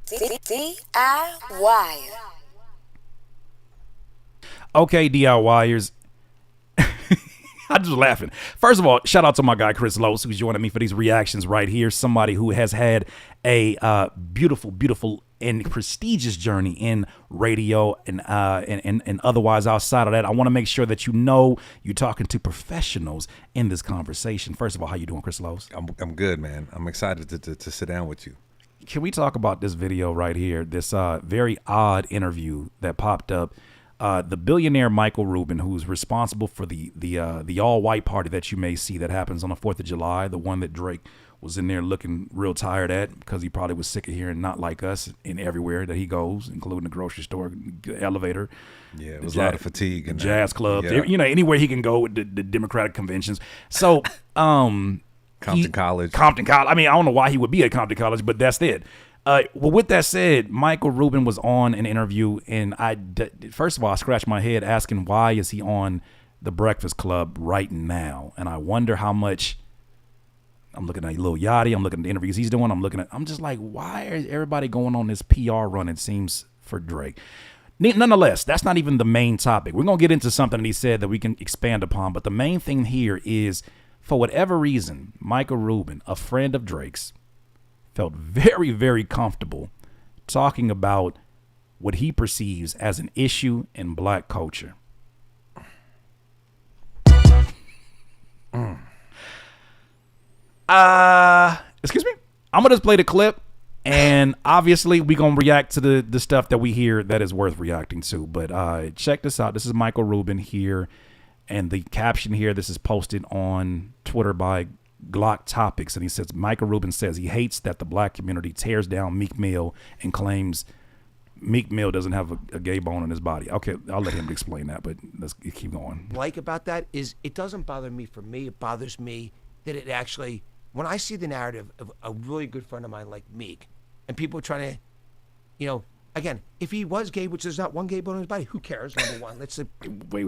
DIY. Okay, DIYers. I'm just laughing. First of all, shout out to my guy Chris Lose, who's joining me for these reactions right here. Somebody who has had a beautiful and prestigious journey in radio and otherwise outside of that. I want to make sure that you know you're talking to professionals in this conversation. First of all, how you doing, Chris Lose? I'm good, man. I'm excited to sit down with you. Can we talk about this video right here? This very odd interview that popped up. The billionaire Michael Rubin, who's responsible for the all-white party that you may see that happens on the 4th of July, the one that Drake was in there looking real tired at because he probably was sick of hearing "not like us" in everywhere that he goes, including the grocery store, the elevator. Yeah, it was a lot of fatigue. The jazz clubs, yeah. Anywhere he can go with the Democratic conventions. So, Compton College. I mean, I don't know why he would be at Compton College, but that's it. Well, with that said, Michael Rubin was on an interview, and first of all, I scratched my head asking why is he on The Breakfast Club right now, and I wonder how much. I'm looking at Lil Yachty, I'm looking at the interviews he's doing, I'm just like, why is everybody going on this PR run, it seems, for Drake? Nonetheless, that's not even the main topic. We're going to get into something that he said that we can expand upon, but the main thing here is, for whatever reason, Michael Rubin, a friend of Drake's, felt very, very comfortable talking about what he perceives as an issue in black culture. Excuse me? I'm going to just play the clip, and obviously we're going to react to the stuff that we hear that is worth reacting to. But check this out. This is Michael Rubin here, and the caption here, this is posted on Twitter by Glock Topics, and he says, Michael Rubin says he hates that the black community tears down Meek Mill and claims Meek Mill doesn't have a gay bone in his body. Okay, I'll let him explain that, but let's keep going. Like about that is it doesn't bother me for me. It bothers me that it actually, when I see the narrative of a really good friend of mine like Meek, and people trying to, again, if he was gay, which there's not one gay bone in his body, who cares? Number one, Wait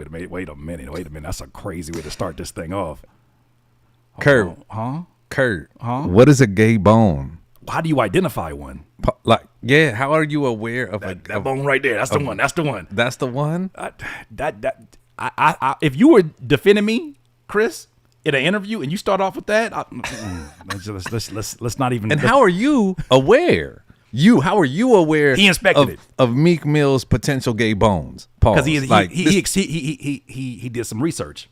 a minute. That's a crazy way to start this thing off. Kurt. Huh? Kurt. Huh? What is a gay bone? How do you identify one? How are you aware of that bone right there? That's the one. That's the one. That's the one. If you were defending me, Chris, in an interview, and you start off with that, let's not even. And how are you aware? How are you aware? He inspected it of Meek Mill's potential gay bones. Because he did some research.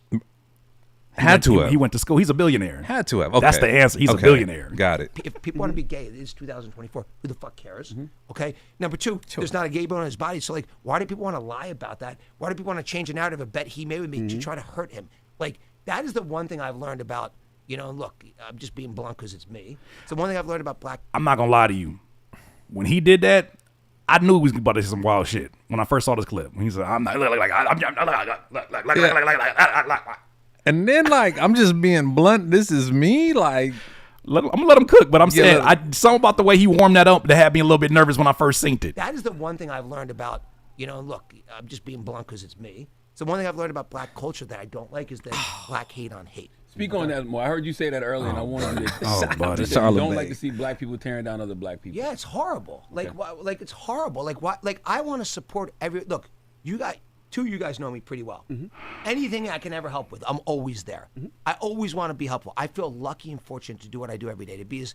He went to school. He's a billionaire. Had to have. Okay. That's the answer. He's a billionaire. Got it. If people want to be gay, it is 2024. Who the fuck cares? Okay. Number two, there's not a gay bone in his body. So why do people want to lie about that? Why do people want to change a narrative, a bet he made with me to try to hurt him? That is the one thing I've learned about. Look, I'm just being blunt because it's me. It's the one thing I've learned about black. I'm not gonna lie to you. When he did that, I knew he was about to say some wild shit. When I first saw this clip, he said, "I'm not And then I'm just being blunt. This is me. I'm gonna let him cook, but I'm saying something about the way he warmed that up that had me a little bit nervous when I first seen it. That is the one thing I've learned about. Look, I'm just being blunt because it's me. It's the one thing I've learned about black culture that I don't like is that black hate on hate. Speak on that more. I heard you say that earlier, and I wanted you to. Buddy. You don't like to see black people tearing down other black people. Yeah, it's horrible. It's horrible. I want to support look. Two of you guys know me pretty well. Anything I can ever help with, I'm always there. I always want to be helpful. I feel lucky and fortunate to do what I do every day. To be as,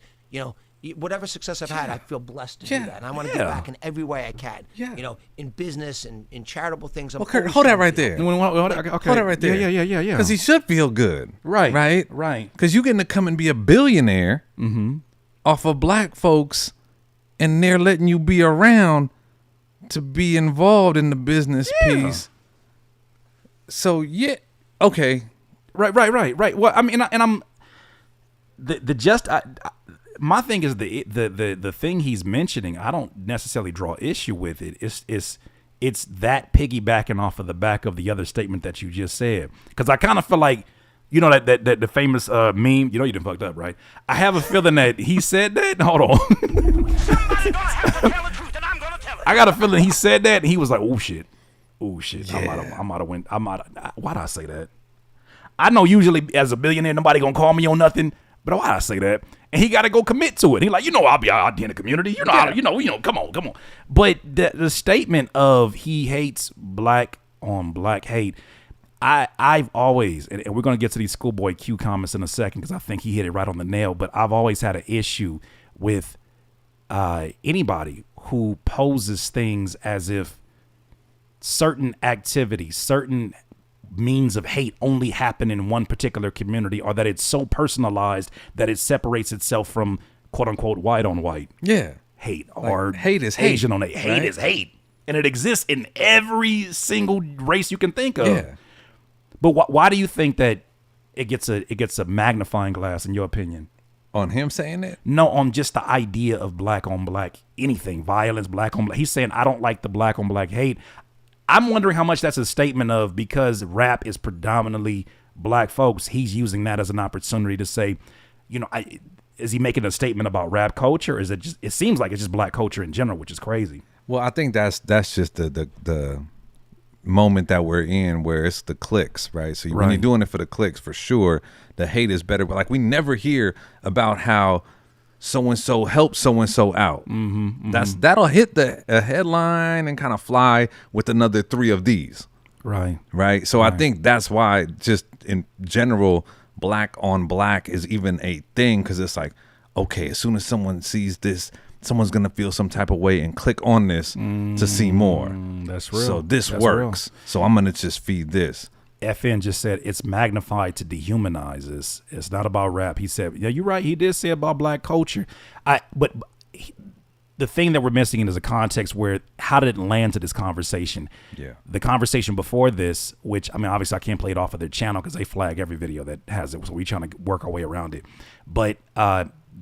whatever success I've had, I feel blessed to do that. And I want to give back in every way I can. Yeah. In business and in charitable things. Kurt, hold that right there. Hold that right there. Yeah. Because he should feel good. Right. Because you're getting to come and be a billionaire off of black folks, and they're letting you be around to be involved in the business piece. So okay. Right. Well, I mean, and I'm my thing is the thing he's mentioning, I don't necessarily draw issue with it. It's that piggybacking off of the back of the other statement that you just said. Because I kind of feel like, that the famous meme, you done fucked up, right? I have a feeling that he said that. Hold on. Somebody's gonna have to tell the truth, and I'm gonna tell it. I got a feeling he said that, and he was like, oh shit. Yeah. Why'd I say that? I know usually as a billionaire, nobody gonna call me on nothing. But why I say that? And he got to go commit to it. He like, I'll be out in the community. Come on. But the statement of he hates black on black hate, I've always, and we're going to get to these schoolboy Q comments in a second because I think he hit it right on the nail, but I've always had an issue with anybody who poses things as if certain activities, certain means of hate only happen in one particular community, or that it's so personalized that it separates itself from quote unquote white on white hate, or hate is hate. Asian on hate. Hate is hate. And it exists in every single race you can think of. Yeah. But why do you think that it gets a magnifying glass in your opinion? On him saying that? No, on just the idea of black on black, anything, violence, black on black. He's saying, I don't like the black on black hate. I'm wondering how much that's a statement of, because rap is predominantly black folks, he's using that as an opportunity to say, is he making a statement about rap culture? Or is it just, it seems like it's just black culture in general, which is crazy. Well, I think that's just the moment that we're in, where it's the clicks, right? So when you're doing it for the clicks, for sure, the hate is better. But like, we never hear about how so-and-so helped so-and-so out. That'll hit the headline and kind of fly with another 3 of these. Right. So I think that's why, just in general, black on black is even a thing, because it's like, okay, as soon as someone sees this, someone's going to feel some type of way and click on this to see more. That's real. So this That's works. Real. So I'm going to just feed this. FN just said it's magnified to dehumanize us. It's not about rap. He said, yeah, you're right. He did say about black culture. But the thing that we're missing is a context where, how did it land to this conversation? Yeah. The conversation before this, which, I mean, obviously I can't play it off of their channel because they flag every video that has it. So we're trying to work our way around it. But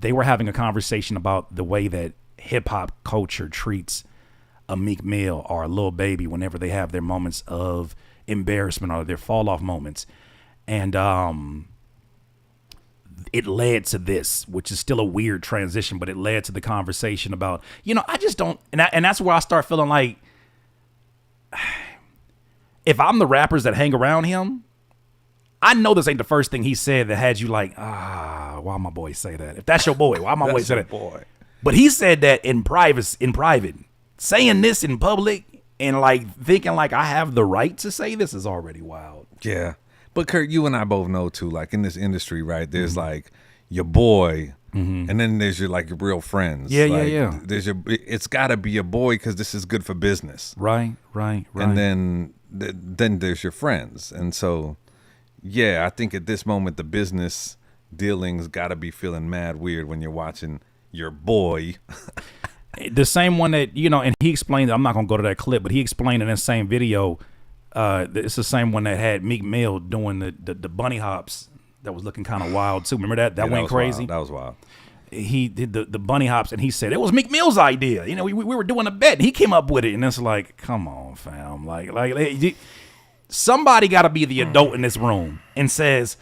they were having a conversation about the way that hip hop culture treats a Meek Mill or a Lil Baby whenever they have their moments of embarrassment or their fall off moments. And it led to this, which is still a weird transition, but it led to the conversation about, I just don't, and that's where I start feeling like, if I'm the rappers that hang around him, I know this ain't the first thing he said that had you like, why my boy say that? If that's your boy, why my boy say that? Boy. But he said that in private, saying this in public and like thinking like I have the right to say this is already wild. Yeah. But Kurt, you and I both know too, like in this industry, right? There's like your boy, and then there's your real friends. Yeah, like, yeah. It's got to be your boy because this is good for business. Right. And then there's your friends, and so yeah, I think at this moment the business dealings got to be feeling mad weird when you're watching your boy. The same one that, and he explained, I'm not going to go to that clip, but he explained in that same video, it's the same one that had Meek Mill doing the bunny hops that was looking kind of wild too. Remember that? That went crazy. Wild. That was wild. He did the bunny hops, and he said it was Meek Mill's idea. We were doing a bet, and he came up with it, and it's like, come on, fam. Like somebody got to be the adult in this room and says,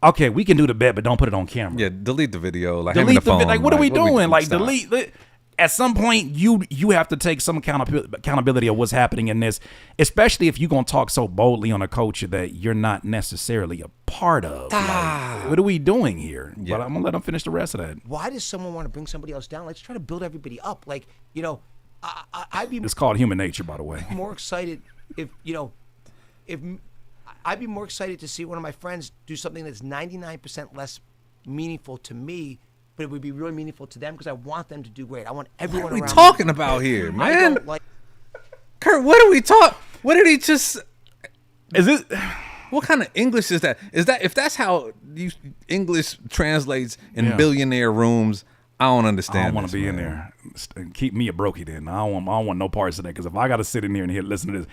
okay, we can do the bet, but don't put it on camera. Yeah, delete the video. Like, delete the phone. Like, what are we doing? Like, stop. delete. At some point, you have to take some accountability of what's happening in this, especially if you're going to talk so boldly on a culture that you're not necessarily a part of. Like, what are we doing here? Yeah. But I'm going to let them finish the rest of that. Why does someone want to bring somebody else down? Let's try to build everybody up. Like, I'd be It's called human nature, by the way. more excited if I'd be more excited to see one of my friends do something that's 99% less meaningful to me, but it would be really meaningful to them because I want them to do great. I want everyone What are we around talking me. about here, I man? don't like. Kurt, what are we talking? What did he just? Is it? What kind of English is that? Is that if that's how English translates in billionaire rooms? I don't understand. I don't want to this, be in man. there. Keep me a brokey then. I don't want no parts of that, because if I got to sit in here and listen to this,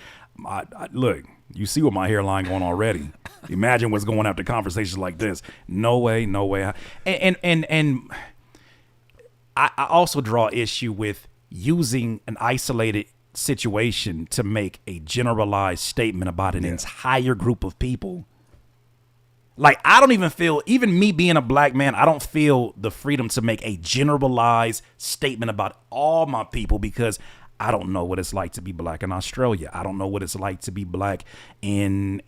look, you see what my hairline going already. Imagine what's going after conversations like this. No way. And I also draw issue with using an isolated situation to make a generalized statement about an entire group of people. Like, I don't even feel, even me being a black man, I don't feel the freedom to make a generalized statement about all my people, because I don't know what it's like to be black in Australia. I don't know what it's like to be black in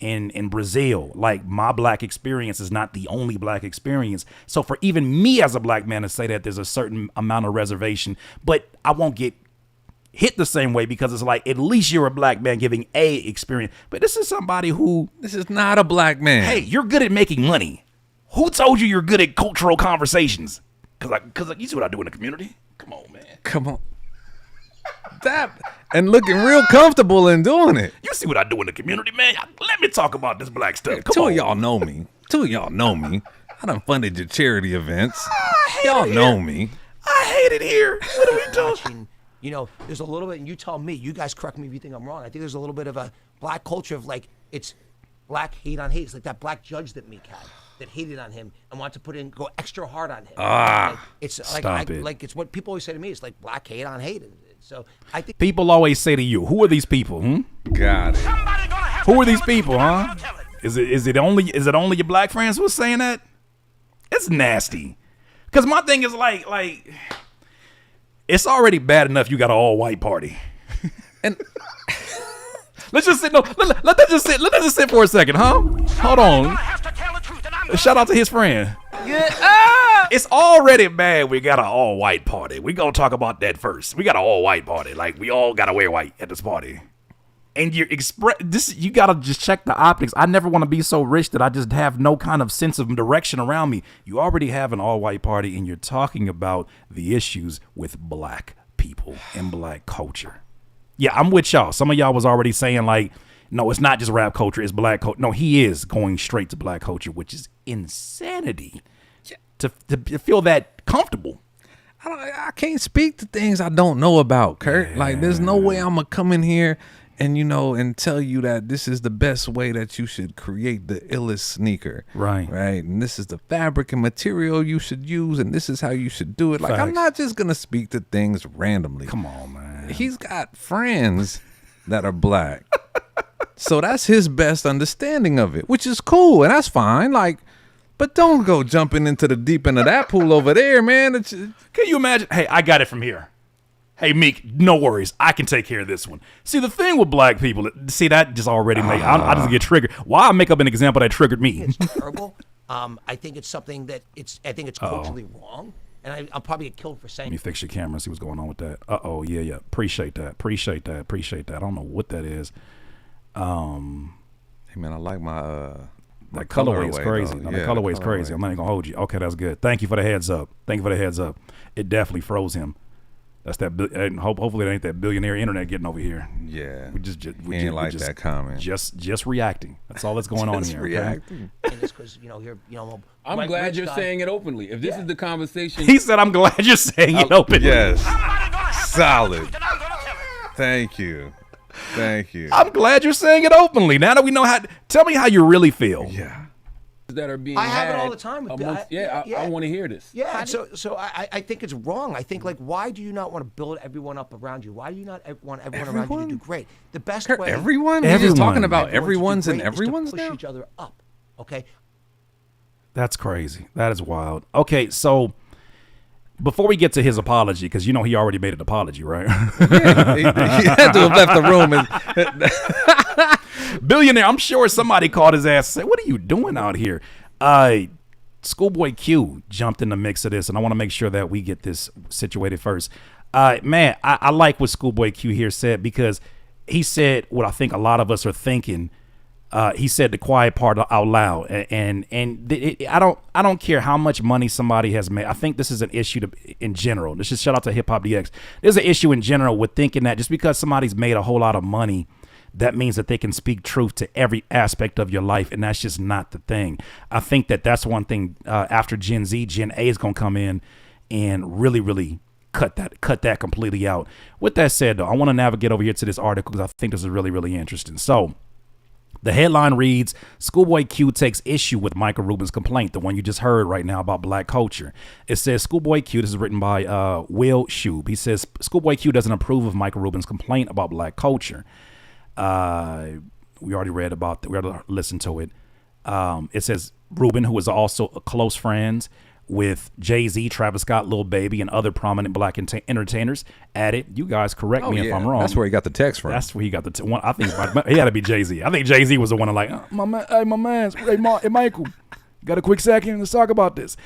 Brazil. Like, my black experience is not the only black experience. So for even me as a black man to say that there's a certain amount of reservation, but I won't get hit the same way because it's like, at least you're a black man giving a experience. But this is somebody who, This is not a black man. hey, you're good at making money. Who told you you're good at cultural conversations? Cause you see what I do in the community. Come on, man. Come on. That and looking real comfortable in doing it. You see what I do in the community, man. Let me talk about this black stuff. Two Come of on. y'all know me. I done funded your charity events. hate Y'all it know here. me. I hate it here. What are we doing? watching, you know, there's a little bit, and you tell me, you guys correct me if you think I'm wrong. I think there's a little bit of a black culture of like, it's black hate on hate. It's like that black judge that Meek had that hated on him and wanted to go extra hard on him. Like, it's like, stop it. like it's what people always say to me. It's like black hate on hate. And so I think People always say to you, who are these people? Got it. Somebody gonna have Who to are these tell the truth, people, and I'm huh? gonna tell it. Is it only your black friends who are saying that? It's nasty. Cause my thing is like it's already bad enough you got an all white party. And Let's just sit. No, let that just sit. Let that just sit for a second, huh? Hold on. Gonna have to tell the truth, and I'm gonna Shout out to his friend. It's already bad. We got an all white party. We gonna talk about that first. We got an all white party. Like, we all gotta wear white at this party. And you gotta just check the optics. I never want to be so rich that I just have no kind of sense of direction around me. You already have an all white party, and you're talking about the issues with black people and black culture. Yeah, I'm with y'all. Some of y'all was already saying like, no, it's not just rap culture, it's black culture. No, he is going straight to black culture, which is insanity. To feel that comfortable. I can't speak to things I don't know about, Kurt. Like, there's no way I'm gonna come in here and and tell you that this is the best way that you should create the illest sneaker. Right. And this is the fabric and material you should use, and this is how you should do it. Like, I'm Facts. not just gonna speak to things randomly. Come on, man. He's got friends that are black. So that's his best understanding of it, which is cool, and that's fine. Like, but don't go jumping into the deep end of that pool over there, man. Can you imagine? Hey, I got it from here. Hey, Meek, no worries. I can take care of this one. See, the thing with black people, that just already made, I just get triggered. Why I make up an example that triggered me? it's terrible. I think it's something that I think it's culturally wrong, and I'll probably get killed for saying Let me fix your camera and see what's going on with that. Yeah. Appreciate that. I don't know what that is. Hey, man, I like my That colorway is colorway, crazy. though. No, Yeah, the the colorway is crazy. colorway. I'm not even gonna hold you. Okay, that's good. Thank you for the heads up. It definitely froze him. That's that. And hopefully it ain't that billionaire internet getting over here. Yeah. We ain't like that comment. Just reacting. That's all that's going on Just here. reacting. and it's because I'm glad you're saying it openly. If this is the conversation, He said, "I'm glad you're saying it openly." Yes. Somebody gonna have to Solid. tell the truth, and I'm gonna tell it. Thank you. I'm glad you're saying it openly. Now that we know how, tell me how you really feel. Yeah. that are being I have it had all the time with- amongst, yeah. I want to hear this. Yeah, so I think it's wrong. I think, like, why do you not want to build everyone up around you? Why do you not want everyone around you to do great? The best Kurt, way. everyone? Everyone. We're just talking about everyone to do everyone's and great is to everyone's push now? each other up. Okay. That's crazy. That is wild. Okay, so before we get to his apology, because he already made an apology, right? He had to have left the room. And, Billionaire, I'm sure somebody called his ass and said, "What are you doing out here?" Schoolboy Q jumped in the mix of this, and I want to make sure that we get this situated first. Man, I like what Schoolboy Q here said, because he said what I think a lot of us are thinking. He said the quiet part out loud, and I don't care how much money somebody has made. I think this is an issue in general. This is shout out to Hip Hop DX. There's an issue in general with thinking that just because somebody's made a whole lot of money, that means that they can speak truth to every aspect of your life, and that's just not the thing. I think that's one thing. After Gen Z, Gen A is gonna come in and really, really cut that completely out. With that said, though, I want to navigate over here to this article because I think this is really, really interesting. So, the headline reads, Schoolboy Q takes issue with Michael Rubin's complaint, the one you just heard right now about black culture. It says, Schoolboy Q, this is written by Will Shube. He says, Schoolboy Q doesn't approve of Michael Rubin's complaint about black culture. We already read about that. We already listened to it. It says, Rubin, who is also close friends with Jay-Z, Travis Scott, Lil Baby, and other prominent black entertainers at it. You guys correct me if I'm wrong. That's where he got the text from. That's where he got the one. I think he had to be Jay-Z. I think Jay-Z was the one like, my man, hey Michael, got a quick second? Let's talk about this.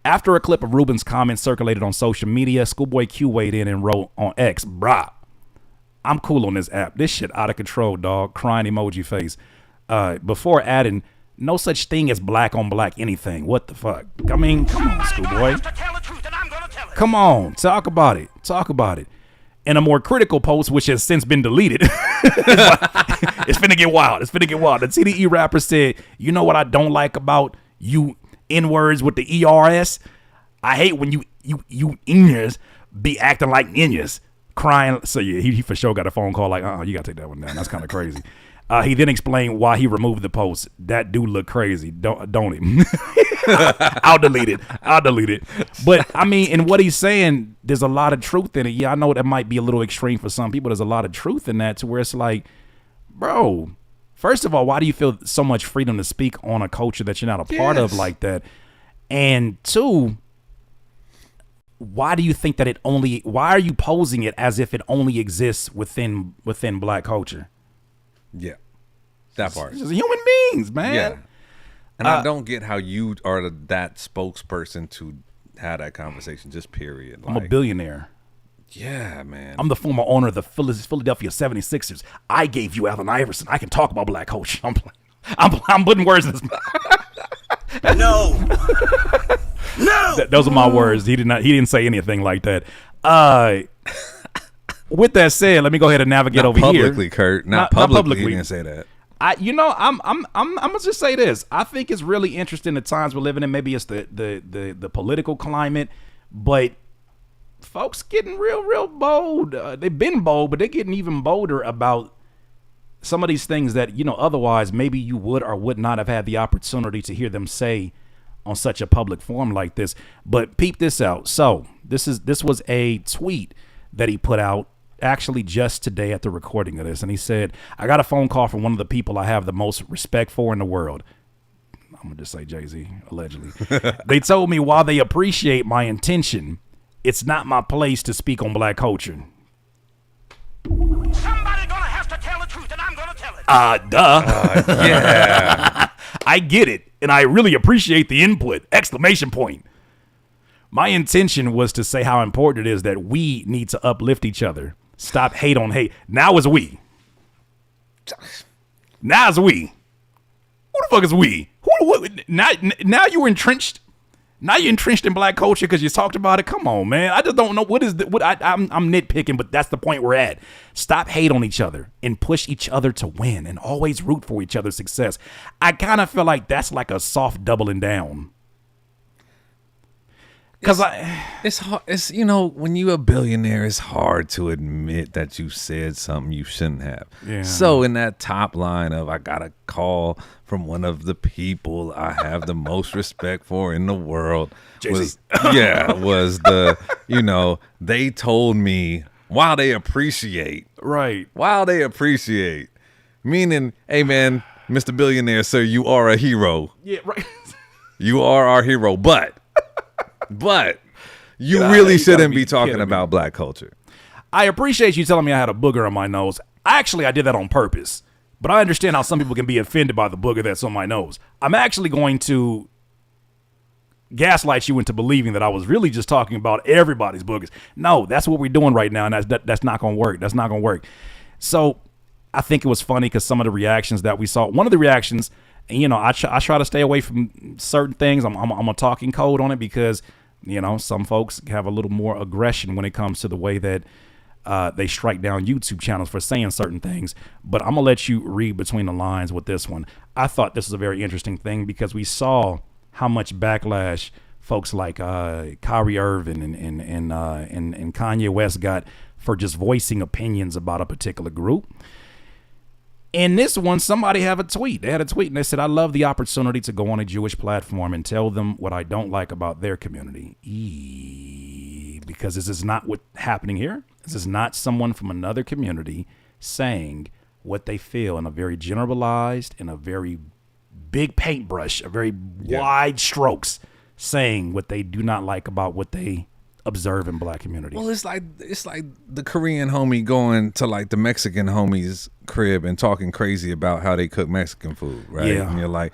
After a clip of Rubin's comments circulated on social media, Schoolboy Q weighed in and wrote on X, "Brah, I'm cool on this app. This shit out of control, dog." Crying emoji face. Before adding, "No such thing as black on black anything. What the fuck?" I mean, come on, Schoolboy. Come on, talk about it. Talk about it. In a more critical post, which has since been deleted, it's finna get wild. It's finna get wild. The TDE rapper said, "You know what I don't like about you N-words with the ERS? I hate when you N-ers be acting like ninjas." Crying. So yeah, he for sure got a phone call like, you gotta take that one down. That's kind of crazy. He then explained why he removed the post. "That dude look crazy, don't he?" I'll delete it. But I mean, in what he's saying, there's a lot of truth in it. Yeah, I know that might be a little extreme for some people. There's a lot of truth in that, to where it's like, bro, first of all, why do you feel so much freedom to speak on a culture that you're not a part of like that? And two, why do you think that why are you posing it as if it only exists within black culture? Yeah, that part. It's just human beings, man. Yeah. And I don't get how you are that spokesperson to have that conversation, just period. I'm a billionaire. Yeah, man. I'm the former owner of the Philadelphia 76ers. I gave you Allen Iverson. I can talk about black culture. I'm putting words in his mouth. No. Those are my words. He didn't say anything like that. With that said, let me go ahead and navigate over here. Publicly, Kurt. Not publicly. He didn't say that. I'm gonna just say this. I think it's really interesting the times we're living in. Maybe it's the political climate, but folks getting real bold. They've been bold, but they're getting even bolder about some of these things that, otherwise maybe you would or would not have had the opportunity to hear them say on such a public forum like this. But peep this out. So this was a tweet that he put out actually just today at the recording of this, and he said, "I got a phone call from one of the people I have the most respect for in the world." I'm gonna just say Jay-Z, allegedly. "They told me while they appreciate my intention, it's not my place to speak on black culture." Somebody gonna have to tell the truth, and I'm gonna tell it. Yeah. I get it, and I really appreciate the input! Exclamation point. "My intention was to say how important it is that we need to uplift each other. Stop hate on hate." Now it's we. Now it's we. Who the fuck is we? Now you're entrenched. Now you're entrenched in black culture because you talked about it. Come on, man. I just don't know I'm nitpicking, but that's the point we're at. Stop hate on each other and push each other to win, and always root for each other's success. I kind of feel like that's like a soft doubling down. Because it's hard. It's, when you a billionaire, it's hard to admit that you said something you shouldn't have. Yeah. So in that top line of, "I got a call from one of the people I have the most respect for in the world," was the, they told me while they appreciate. Right. While they appreciate. Meaning, hey man, Mr. Billionaire, sir, you are a hero. Yeah, right. You are our hero, but you really shouldn't be talking about black culture. I appreciate you telling me I had a booger on my nose. I did that on purpose, but I understand how some people can be offended by the booger that's on my nose. I'm actually going to gaslight you into believing that I was really just talking about everybody's boogers. No, that's what we're doing right now, and that's not going to work. That's not going to work. So I think it was funny because some of the reactions that we saw, one of the reactions, I try to stay away from certain things. I'm a talking code on it because, some folks have a little more aggression when it comes to the way that they strike down YouTube channels for saying certain things. But I'm going to let you read between the lines with this one. I thought this was a very interesting thing because we saw how much backlash folks like Kyrie Irving and Kanye West got for just voicing opinions about a particular group. In this one, somebody had a tweet. They had a tweet and they said, "I love the opportunity to go on a Jewish platform and tell them what I don't like about their community." Because this is not what's happening here. This is not someone from another community saying what they feel in a very generalized, in a very big paintbrush, a very wide strokes saying what they do not like about what they observe in black communities. Well, it's like the Korean homie going to like the Mexican homie's crib and talking crazy about how they cook Mexican food, right? Yeah. And you're like,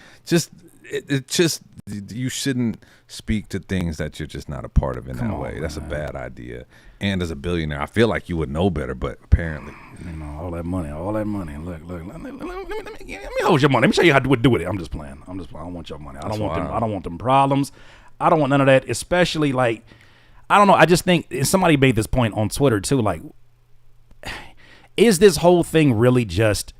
you shouldn't speak to things that you're just not a part of in that way. That's a bad idea. And as a billionaire, I feel like you would know better, but apparently, all that money. Look, let me hold your money. Let me show you how to do it. I'm just playing. I don't want your money. I don't want them problems. I don't want none of that. Especially like, I don't know. I just think somebody made this point on Twitter too. Like, is this whole thing really just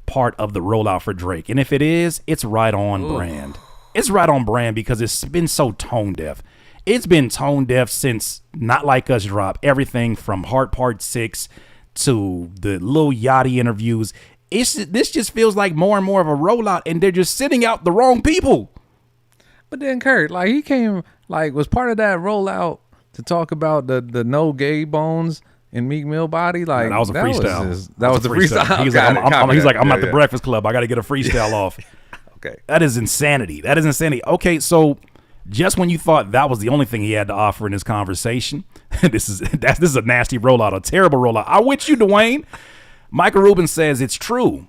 part of the rollout for Drake? And if it is, it's right on brand. It's right on brand because it's been so tone deaf. It's been tone deaf since Not Like Us dropped. Everything from Heart Part 6 to the Lil Yachty interviews. This just feels like more and more of a rollout, and they're just sending out the wrong people. But then Kurt, like he came, like was part of that rollout to talk about the no gay bones in Meek Mill body. Like that was a freestyle. That was a freestyle. He's like, I'm at the Breakfast Club. I got to get a freestyle off. Okay. That is insanity. Okay, so just when you thought that was the only thing he had to offer in this conversation, this is a nasty rollout, a terrible rollout. I'm with you, Dwayne. Michael Rubin says it's true.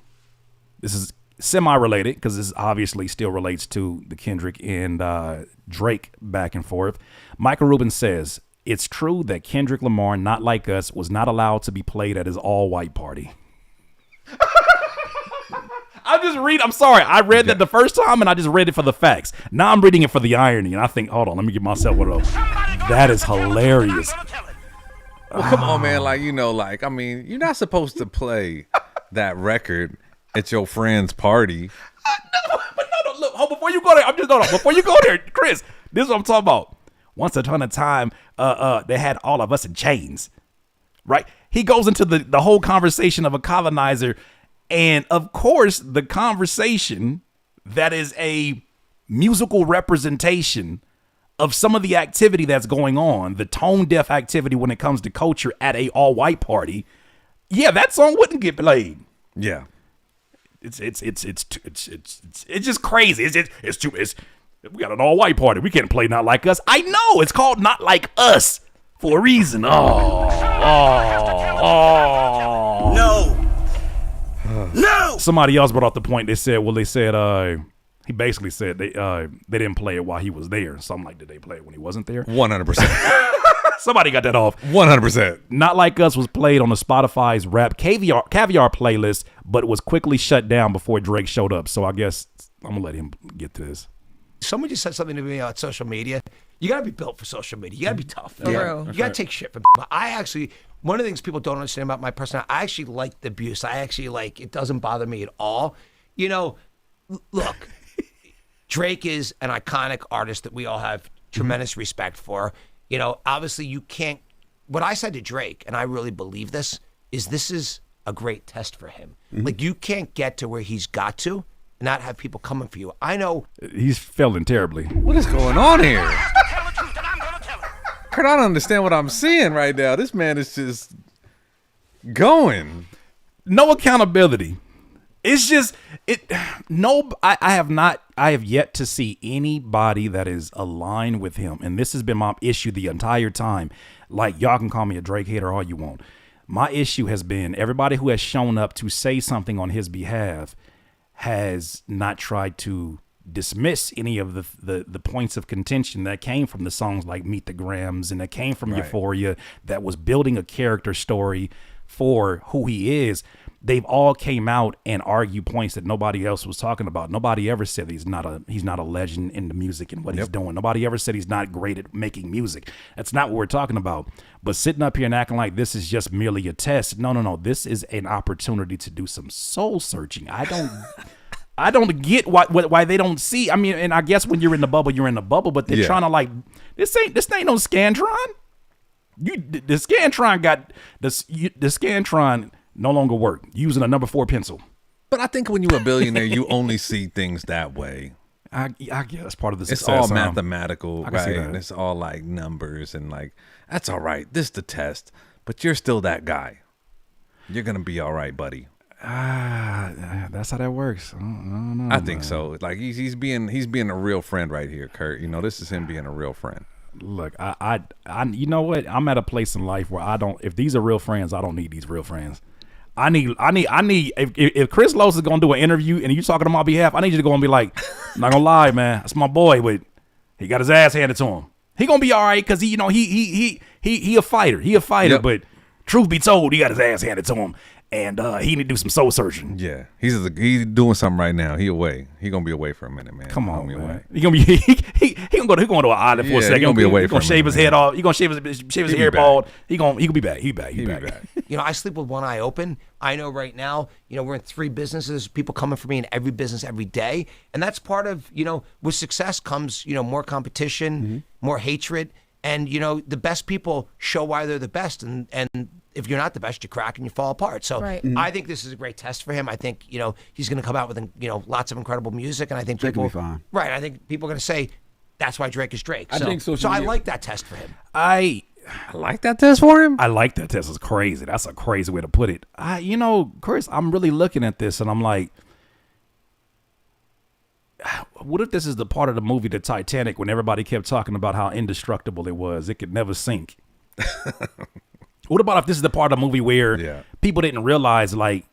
This is semi-related because this obviously still relates to the Kendrick and Drake back and forth. Michael Rubin says it's true that Kendrick Lamar, Not Like Us, was not allowed to be played at his all-white party. I'm sorry. I read that the first time and I just read it for the facts. Now I'm reading it for the irony. And I think, hold on, let me give myself one of those. That is hilarious. Well, come on, man. Like, I mean, you're not supposed to play that record at your friend's party. But no, look, before you go there, before you go there, Chris, this is what I'm talking about. Once upon a time, they had all of us in chains, right? He goes into the whole conversation of a colonizer. And of course, the conversation that is a musical representation of some of the activity that's going on, the tone deaf activity when it comes to culture at a all white party. Yeah, that song wouldn't get played. Yeah, it's just crazy. We got an all white party. We can't play Not Like Us. I know it's called Not Like Us for a reason. No. Somebody else brought up the point. They said he basically said they didn't play it while he was there. So I'm like, did they play it when he wasn't there? 100%. Somebody got that off. 100%. Not Like Us was played on the Spotify's Rap Caviar playlist, but was quickly shut down before Drake showed up. So I guess I'm gonna let him get to this. Someone just said something to me on social media. You gotta be built for social media. You gotta be tough. For real. You gotta take shit from. One of the things people don't understand about my personality, I actually like the abuse. It doesn't bother me at all. Look, Drake is an iconic artist that we all have tremendous respect for. Obviously you can't, what I said to Drake, and I really believe this is a great test for him. Like, you can't get to where he's got to and not have people coming for you. I know. He's failing terribly. What is going on here? Tell the truth and I'm gonna tell it. Kurt, I don't understand what I'm seeing right now. This man is just going. No accountability. It's just I have yet to see anybody that is aligned with him. And this has been my issue the entire time. Like, y'all can call me a Drake hater all you want. My issue has been everybody who has shown up to say something on his behalf has not tried to dismiss any of the points of contention that came from the songs like Meet the Grams and that came from Euphoria, that was building a character story for who he is. They've all came out and argued points that nobody else was talking about. Nobody ever said he's not a legend in the music and what he's doing. Nobody ever said he's not great at making music. That's not what we're talking about. But sitting up here and acting like this is just merely a test. No. This is an opportunity to do some soul searching. I don't get why they don't see. I mean, and I guess when you're in the bubble, you're in the bubble. But they're trying to like this ain't no Scantron. The Scantron got the Scantron no longer work using a number 4 pencil. But I think when you're a billionaire, you only see things that way. I guess that's part of the success. It's all mathematical, right? And it's all like numbers and like, that's all right. This is the test, but you're still that guy. You're going to be all right, buddy. That's how that works. I don't know, I think man. so. Like he's being a real friend right here, Kurt. You know, this is him being a real friend. Look, I you know what? I'm at a place in life where I don't. If these are real friends, I don't need these real friends. I need. If Chris Los is gonna do an interview and you talking on my behalf, I need you to go and be like, I'm not gonna lie, man. That's my boy, but he got his ass handed to him. He gonna be all right because he a fighter. He a fighter, Yep. but truth be told, he got his ass handed to him, and he need to do some soul searching. Yeah, he's doing something right now. He away. He gonna be away for a minute, man. Come on, He man. away. He gonna be he gonna go to an island for Yeah, a second. he gonna be away He gonna for a shave minute, his head man. off. He gonna shave his hair be back. bald. He gonna be back. He back. He'll be back. You know, I sleep with one eye open. I know right now, you know, we're in 3 businesses, people coming for me in every business every day. And that's part of, you know, with success comes, you know, more competition, more hatred. And, you know, the best people show why they're the best. And if you're not the best, you crack and you fall apart. So Right. I think this is a great test for him. I think, you know, he's going to come out with, you know, lots of incredible music. And I think Drake people, will be fine. right. I think people are going to say, that's why Drake is Drake. I think social So I media- like that test for him. I like that test for him. I like that test. It's crazy. That's a crazy way to put it. You know, Chris, I'm really looking at this and I'm like, what if this is the part of the movie The Titanic when everybody kept talking about how indestructible it was? It could never sink. What about if this is the part of the movie where people didn't realize like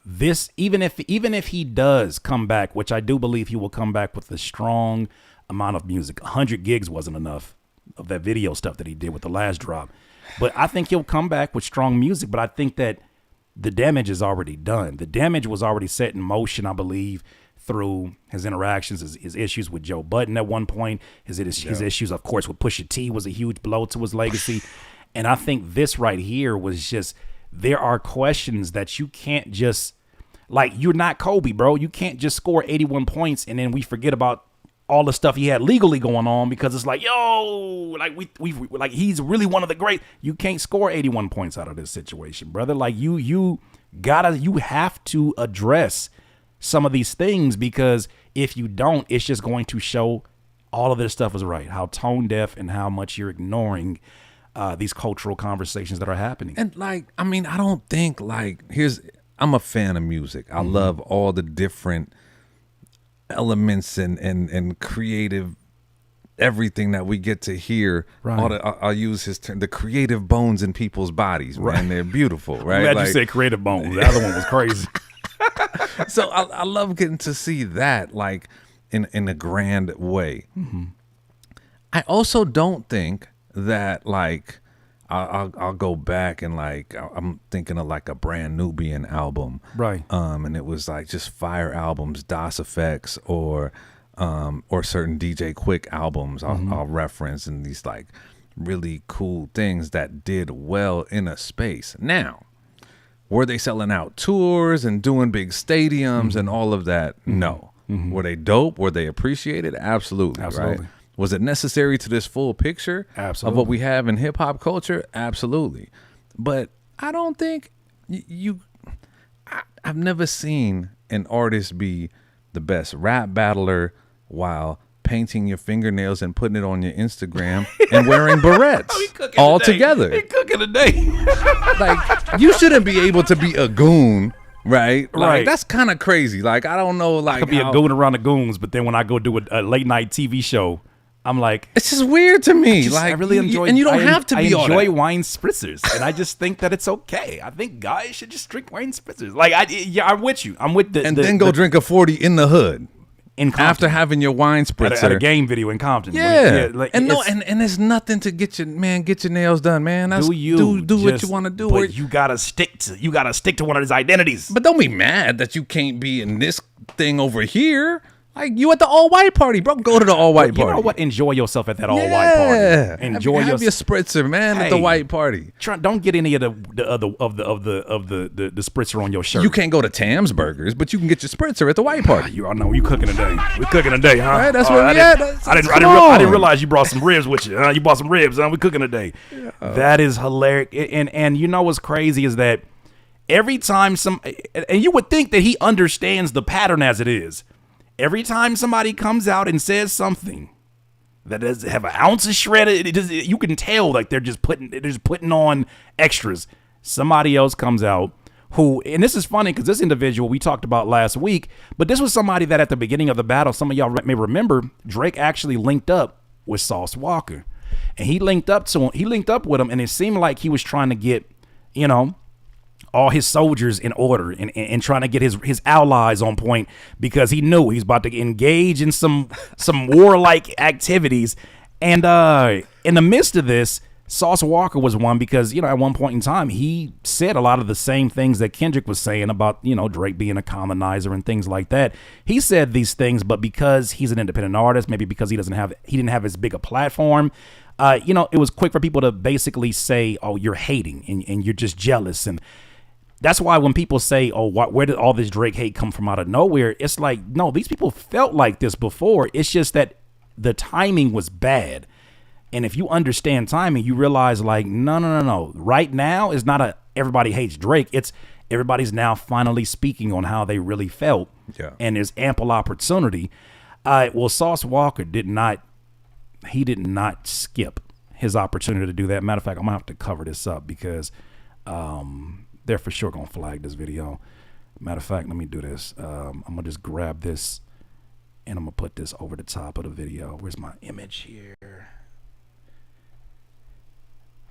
this, even if he does come back, which I do believe he will come back with a strong amount of music. 100 gigs wasn't enough of that video stuff that he did with the last drop. But I think he'll come back with strong music, but I think that the damage is already done. The damage was already set in motion, I believe, through his interactions, his issues with Joe Budden at one point, his issues, of course, with Pusha T was a huge blow to his legacy. And I think this right here was just, there are questions that you can't just, like, you're not Kobe, bro. You can't just score 81 points and then we forget about all the stuff he had legally going on because it's like, yo, like we like he's really one of the great. You can't score 81 points out of this situation, brother. Like you have to address some of these things because if you don't, it's just going to show all of this stuff is right. How tone deaf and how much you're ignoring these cultural conversations that are happening. And like, I mean, I don't think like I'm a fan of music. I love all the different elements and creative everything that we get to hear. Right. I'll use his term, the creative bones in people's bodies, man. They're beautiful, right? I'm glad you said creative bones. The other one was crazy. So I love getting to see that like in a grand way. I also don't think that like I'll go back and like I'm thinking of like a Brand Nubian album, Right. And it was like just fire albums, DOS Effects, or certain DJ Quick albums. I'll reference and these like really cool things that did well in a space. Now, were they selling out tours and doing big stadiums and all of that? No. Were they dope? Were they appreciated? Absolutely. Absolutely. Right? Was it necessary to this full picture of what we have in hip hop culture? Absolutely. But I don't think I've never seen an artist be the best rap battler while painting your fingernails and putting it on your Instagram and wearing barrettes all together. He cooking today. Like, you shouldn't be able to be a goon, right? Like, Right. that's kind of crazy. Like, I don't know. Like, I could be a goon around the goons, but then when I go do a late night TV show, I'm like, it's just weird to me. I Like, really enjoy, and you don't I have to be all enjoy that. wine spritzers, and I just think that it's okay. I think guys should just drink wine spritzers. Like, I'm with you. I'm with the And then go drink a 40 in the hood in Compton. after having your wine spritzer. at a game video in Compton. Yeah, like, and no, it's- and there's nothing to get your nails done, man. That's, do what you want to do. But you gotta stick to one of his identities. But don't be mad that you can't be in this thing over here. Like, you at the all white party, bro. Go to the all white You party. know what? Enjoy yourself at that all white party. Enjoy have your spritzer, man, at the Hey. white party. Don't get any of the other of the spritzer on your shirt. You can't go to Tam's Burgers, but you can get your spritzer at the white party. You all know you cooking today. We're cooking today, huh? Right, that's Oh, where we I at. didn't- That's- I come on. didn't realize you brought some ribs with you. You brought some ribs. We're cooking today. That is hilarious. And you know what's crazy is that every time and you would think that he understands the pattern as it is. Every time somebody comes out and says something that does have an ounce of shredded, you can tell like they're just putting on extras. Somebody else comes out who, and this is funny because this individual we talked about last week, but this was somebody that at the beginning of the battle, some of y'all may remember, Drake actually linked up with Sauce Walka, and he linked up with him, and it seemed like he was trying to get, you know, all his soldiers in order and trying to get his allies on point, because he knew he was about to engage in some warlike activities. And in the midst of this, Sauce Walka was one, because, you know, at one point in time, he said a lot of the same things that Kendrick was saying about, you know, Drake being a colonizer and things like that. He said these things, but because he's an independent artist, maybe because he didn't have as big a platform, you know, it was quick for people to basically say, oh, you're hating and you're just jealous. And that's why when people say, oh, where did all this Drake hate come from out of nowhere? It's like, no, these people felt like this before. It's just that the timing was bad. And if you understand timing, you realize, like, no. Right now is not everybody hates Drake. It's everybody's now finally speaking on how they really felt. Yeah. And there's ample opportunity. Well, Sauce Walka did not skip his opportunity to do that. Matter of fact, I'm gonna have to cover this up because they're for sure gonna flag this video. Matter of fact, let me do this. I'm gonna just grab this and I'm gonna put this over the top of the video. Where's my image here?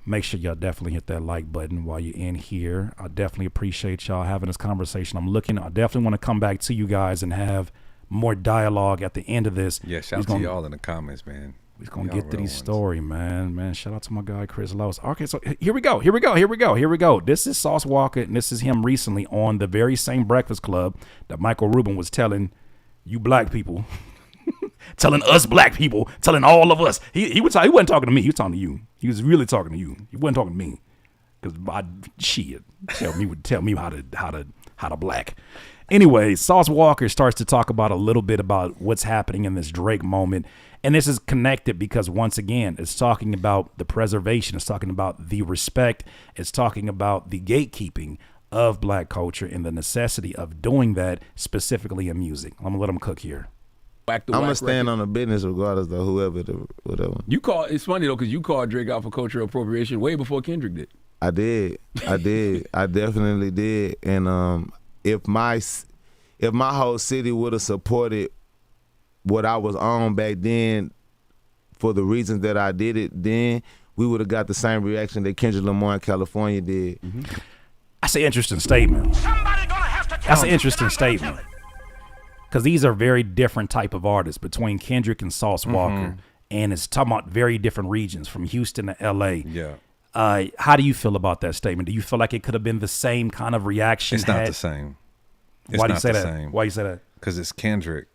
Make sure y'all definitely hit that like button while you're in here. I definitely appreciate y'all having this conversation. I definitely want to come back to you guys and have more dialogue at the end of this. Yeah, shout out to y'all in the comments, man. We're going to get to these story, man. Shout out to my guy, Chris Lowe's. Okay, so here we go. This is Sauce Walka, and this is him recently on the very same Breakfast Club that Michael Rubin was telling you black people, telling us black people, telling all of us. He wasn't talking to me. He was talking to you. He was really talking to you. He wasn't talking to me, because tell me how to black. Anyway, Sauce Walka starts to talk about a little bit about what's happening in this Drake moment. And this is connected because, once again, it's talking about the preservation. It's talking about the respect. It's talking about the gatekeeping of black culture and the necessity of doing that, specifically in music. I'm going to let them cook here. I'm gonna stand on the business regardless of whatever. It's funny though, because you called Drake out for cultural appropriation way before Kendrick did. I did. I definitely did. And if my whole city would have supported what I was on back then for the reasons that I did it then, we would have got the same reaction that Kendrick Lamar in California did. Mm-hmm. That's an interesting statement. That's an interesting statement. Because these are very different type of artists between Kendrick and Sauce Walka. And it's talking about very different regions from Houston to L.A. Yeah. How do you feel about that statement? Do you feel like it could have been the same kind of reaction? It's not the same. Why do you say that? Why do you say that? Because it's Kendrick.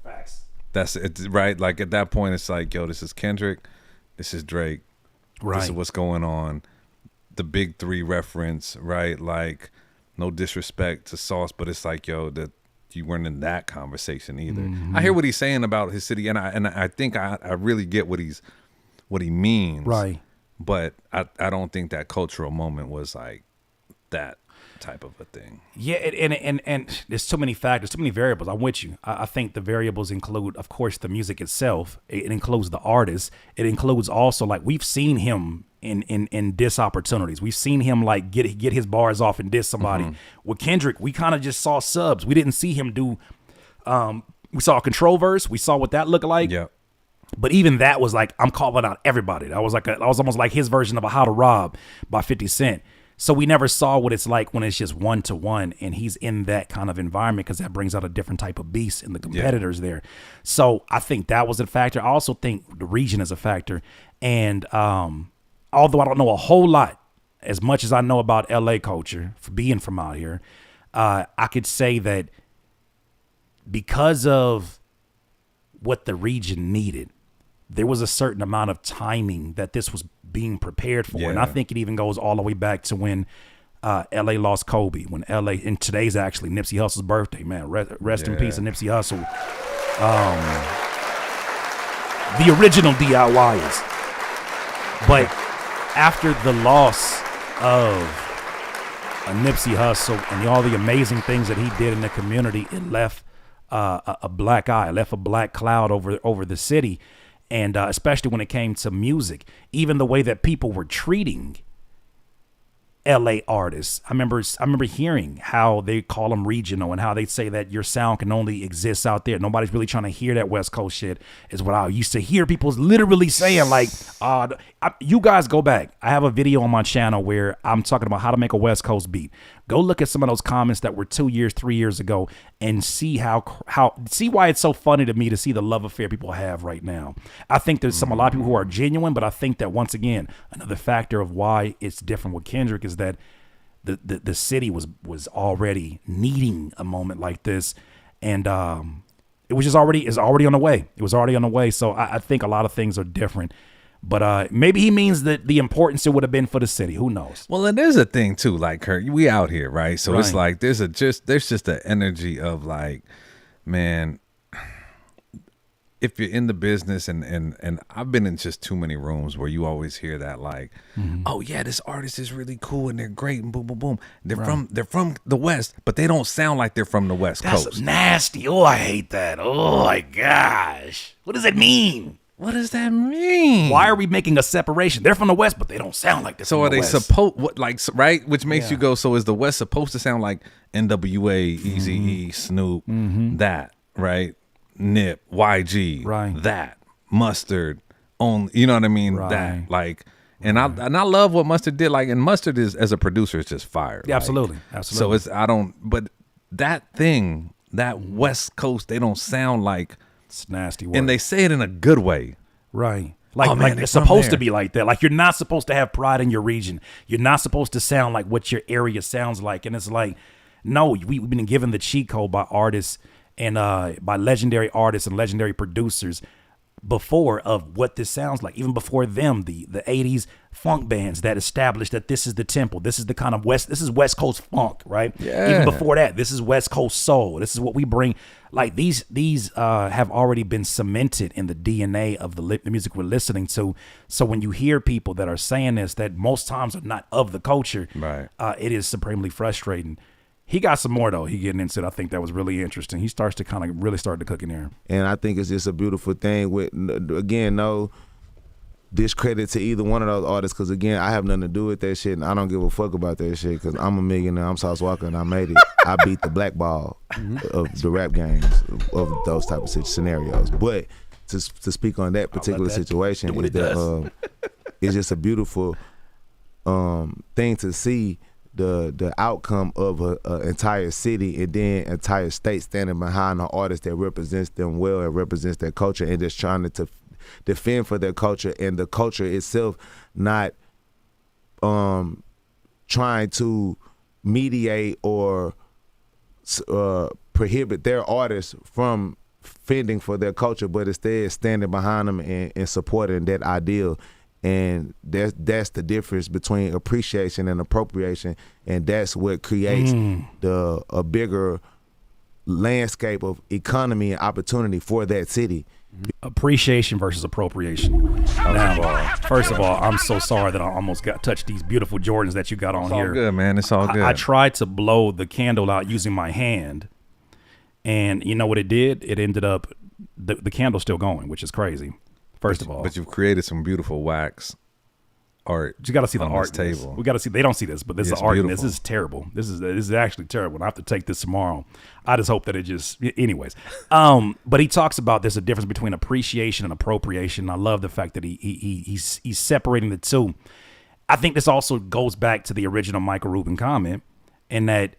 Facts. That's it, right? Like, at that point, it's like, yo, this is Kendrick. This is Drake. Right. This is what's going on. The big three reference, right? Like, no disrespect to Sauce, but it's like, yo, that you weren't in that conversation either. Mm-hmm. I hear what he's saying about his city, and I think I really get what he means. Right. But I don't think that cultural moment was like that type of a thing. Yeah, and there's too many factors, too many variables. I'm with you. I think the variables include, of course, the music itself. It includes the artist. It includes also, like, we've seen him in diss opportunities. We've seen him like get his bars off and diss somebody. Mm-hmm. With Kendrick, we kind of just saw subs. We didn't see him do. We saw a control verse. We saw what that looked like. Yeah. But even that was like, I'm calling out everybody. That was almost like his version of a How to Rob by 50 Cent. So we never saw what it's like when it's just 1-to-1 and he's in that kind of environment, because that brings out a different type of beast in the competitors there. So I think that was a factor. I also think the region is a factor. And although I don't know a whole lot, as much as I know about LA culture for being from out here, I could say that because of what the region needed, there was a certain amount of timing that this was being prepared for. Yeah. And I think it even goes all the way back to when LA lost Kobe, when LA, and today's actually Nipsey Hussle's birthday, man. Rest in peace of Nipsey Hussle. The original DIYers. But after the loss of Nipsey Hussle and all the amazing things that he did in the community, it left a black eye, left a black cloud over the city. And especially when it came to music, even the way that people were treating LA artists. I remember hearing how they call them regional and how they say that your sound can only exist out there. Nobody's really trying to hear that West Coast shit, is what I used to hear people literally saying, like, you guys go back. I have a video on my channel where I'm talking about how to make a West Coast beat. Go look at some of those comments that were 2 years, 3 years ago and see see why it's so funny to me to see the love affair people have right now. I think there's a lot of people who are genuine, but I think that once again, another factor of why it's different with Kendrick is that the city was already needing a moment like this, and it was already on the way. It was already on the way. So I think a lot of things are different. But maybe he means that the importance it would have been for the city. Who knows? Well, and there's a thing too, like, Kurt, we out here, right? So it's like there's just an energy of like, man, if you're in the business, and I've been in just too many rooms where you always hear that, like, oh yeah, this artist is really cool and they're great and boom, boom, boom. They're from the West, but they don't sound like they're from the West Coast. That's nasty. Oh, I hate that. Oh my gosh. What does it mean? What does that mean? Why are we making a separation? They're from the West, but they don't sound like this. So are they supposed, right? Which makes you go, so is the West supposed to sound like NWA, Eazy-E, Snoop, that, right? Nip, YG, right? That, Mustard, on, you know what I mean? Right. That, like, and I love what Mustard did. Like, and Mustard is, as a producer, is just fire. Yeah, like, absolutely. So but that thing, that West Coast, they don't sound like. It's nasty word. And they say it in a good way. Right. Like it's supposed to be like that. Like, you're not supposed to have pride in your region. You're not supposed to sound like what your area sounds like. And it's like, no, we've been given the cheat code by artists and by legendary artists and legendary producers before of what this sounds like. Even before them, the 80s funk bands that established that this is the temple. This is the kind of this is West Coast funk, right? Yeah. Even before that, this is West Coast soul. This is what we bring. Like, these have already been cemented in the DNA of the music we're listening to. So when you hear people that are saying this, that most times are not of the culture, right? It is supremely frustrating. He got some more, though. He getting into it. I think that was really interesting. He starts to kind of really start to cook in there. And I think it's just a beautiful thing with, again, no discredit to either one of those artists, because, again, I have nothing to do with that shit, and I don't give a fuck about that shit, because I'm a millionaire. I'm Sauce Walka, and I made it. I beat the blackball of the rap games, of those type of scenarios. But to speak on that particular situation, is that it's just a beautiful thing to see the outcome of a entire city and then entire state standing behind an artist that represents them well and represents their culture and just trying to defend for their culture, and the culture itself not trying to mediate or prohibit their artists from fending for their culture, but instead standing behind them and supporting that ideal. And that's the difference between appreciation and appropriation, and that's what creates a bigger landscape of economy and opportunity for that city. Appreciation versus appropriation. Now, first of all, I'm so sorry that I almost touched these beautiful Jordans that you got on here. It's all good, man. It's all good. I tried to blow the candle out using my hand, and you know what it did? It ended up, the candle's still going, which is crazy. First of all, but you've created some beautiful wax art. You got to see the art table. We got to see. They don't see this, but this is art. This is terrible. This is actually terrible. And I have to take this tomorrow. I just hope that it just. Anyways, but he talks about there's a difference between appreciation and appropriation. I love the fact that he's separating the two. I think this also goes back to the original Michael Rubin comment, in that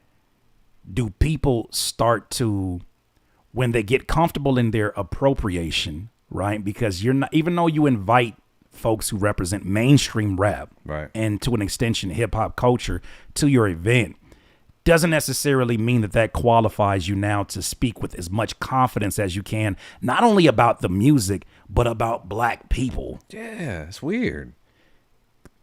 do people start to, when they get comfortable in their appropriation, right? Because you're not, even though you invite folks who represent mainstream rap, right, and to an extension hip hop culture to your event, doesn't necessarily mean that qualifies you now to speak with as much confidence as you can, not only about the music, but about black people. Yeah, it's weird.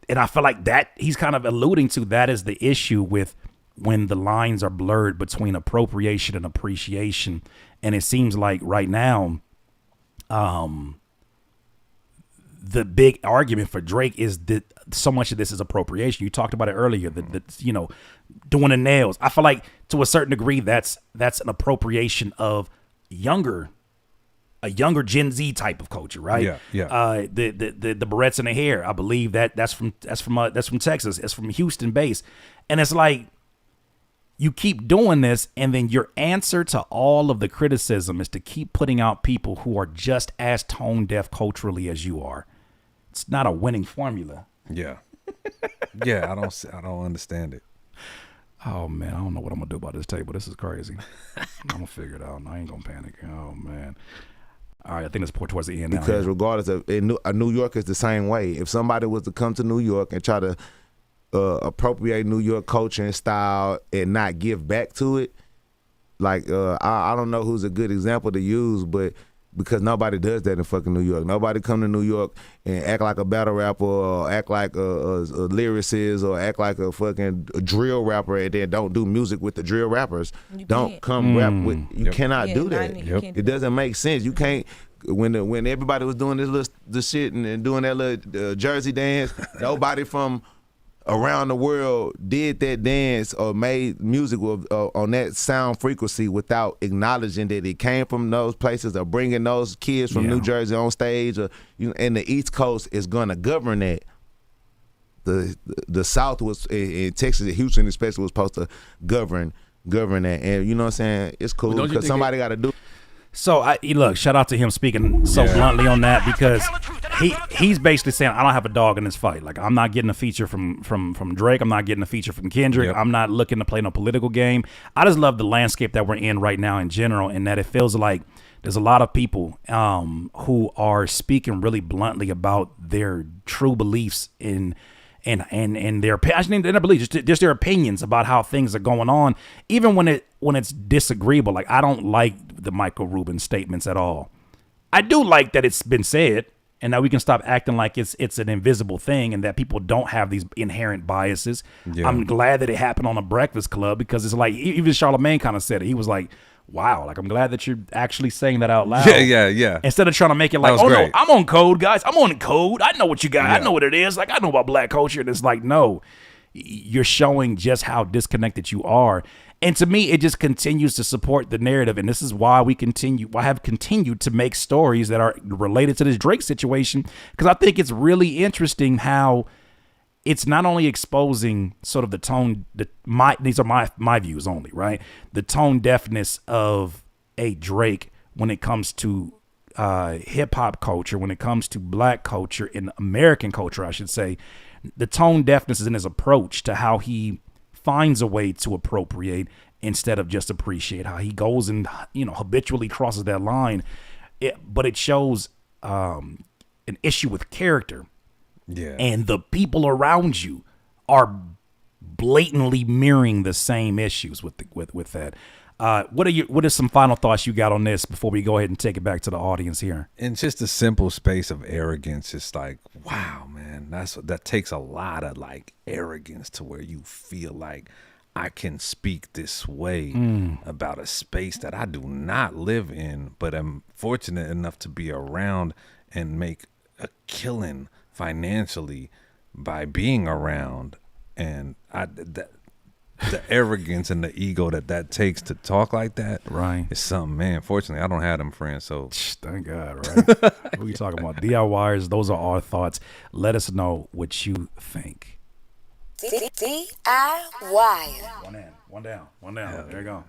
And I feel like that he's kind of alluding to that is the issue with when the lines are blurred between appropriation and appreciation. And it seems like right now, the big argument for Drake is that so much of this is appropriation. You talked about it earlier, that you know, doing the nails. I feel like to a certain degree that's an appropriation of younger a younger Gen Z type of culture, right? Yeah, yeah. The barrettes in the hair, I believe that's from Texas. It's from Houston base, and it's like you keep doing this, and then your answer to all of the criticism is to keep putting out people who are just as tone deaf culturally as you are. It's not a winning formula. Yeah. Yeah, I don't understand it. Oh man, I don't know what I'm gonna do about this table. This is crazy. I'm gonna figure it out. I ain't gonna panic. Oh man. All right, I think it's towards the end now. Because regardless of New York is the same way. If somebody was to come to New York and try to appropriate New York culture and style and not give back to it, like I don't know who's a good example to use, but because nobody does that in fucking New York. Nobody come to New York and act like a battle rapper or act like a lyricist or act like a fucking drill rapper and then don't do music with the drill rappers. Don't come rap with. You cannot do that. It doesn't make sense. You can't. When everybody was doing this shit and doing that little Jersey dance, nobody from around the world did that dance or made music on that sound frequency without acknowledging that it came from those places or bringing those kids from New Jersey on stage. Or and the East Coast is gonna govern that. The South was in Texas, Houston especially, was supposed to govern that. And you know what I'm saying? It's cool because somebody got to do. So look, shout out to him speaking so bluntly on that, because he's basically saying, I don't have a dog in this fight. Like, I'm not getting a feature from Drake. I'm not getting a feature from Kendrick. Yep. I'm not looking to play no political game. I just love the landscape that we're in right now in general, and that it feels like there's a lot of people who are speaking really bluntly about their true beliefs in their passion, and I believe just their opinions about how things are going on, even when it's disagreeable. Like, I don't like the Michael Rubin statements at all. I do like that it's been said, and that we can stop acting like it's an invisible thing and that people don't have these inherent biases. Yeah. I'm glad that it happened on a Breakfast Club, because it's like, even Charlamagne kind of said it. He was like, wow, like, I'm glad that you're actually saying that out loud. Yeah. Instead of trying to make it like, oh no, I'm on code, guys. I'm on code. I know what you got. I know what it is. Like, I know about black culture. And it's like, no, you're showing just how disconnected you are. And to me, it just continues to support the narrative. And this is why I have continued to make stories that are related to this Drake situation, because I think it's really interesting how it's not only exposing sort of the tone, these are my views only, right? The tone deafness of a Drake when it comes to hip hop culture, when it comes to black culture and American culture, I should say. The tone deafness is in his approach to how he finds a way to appropriate instead of just appreciate, how he goes and, habitually crosses that line. But it shows an issue with character. Yeah. And the people around you are blatantly mirroring the same issues with that. What are some final thoughts you got on this before we go ahead and take it back to the audience here? In just a simple space of arrogance, it's like, wow, man, that takes a lot of like arrogance to where you feel like I can speak this way about a space that I do not live in, but I'm fortunate enough to be around and make a killing financially by being around. And the arrogance and the ego that takes to talk like that, right, is something, man. Fortunately, I don't have them friends, so thank God, right? What are you talking about? DIYers, those are our thoughts. Let us know what you think. DIY. One down. There you go.